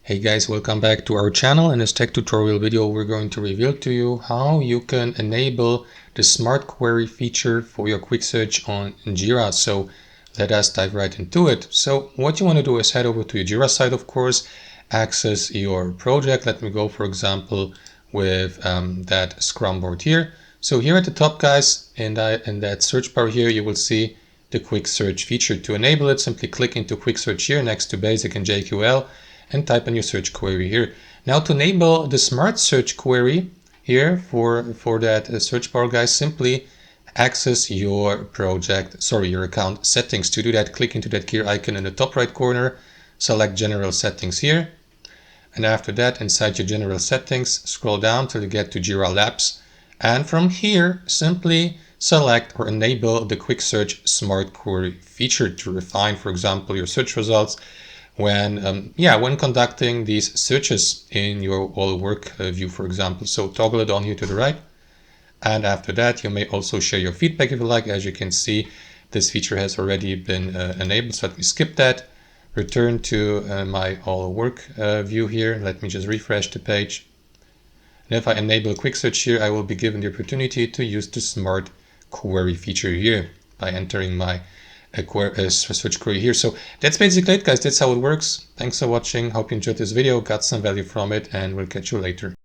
Hey guys, welcome back to our channel. In this tech tutorial video, we're going to reveal to you how you can enable the smart query feature for your quick search on Jira. So let us dive right into it. So what you want to do is head over to your Jira site, of course, access your project. Let me go, for example, with that Scrum board here. So here at the top, guys, in that search bar here, you will see the quick search feature. To enable it, simply click into quick search here next to basic and JQL and type in your search query here. Now to enable the smart search query here for that search bar, guys, simply access your your account settings. To do that, click into that gear icon in the top right corner, select general settings here. And after that, inside your general settings, scroll down till you get to Jira Labs. And from here, simply select or enable the quick search smart query feature to refine, for example, your search results when conducting these searches in your all work view, for example. So toggle it on here to the right. And after that, you may also share your feedback if you like. As you can see, this feature has already been enabled. So let me skip that. Return to my all work view here. Let me just refresh the page. And if I enable quick search here, I will be given the opportunity to use the smart query feature here by entering my search query here. So that's basically it, guys. That's how it works. Thanks for watching. Hope you enjoyed this video, got some value from it, and we'll catch you later.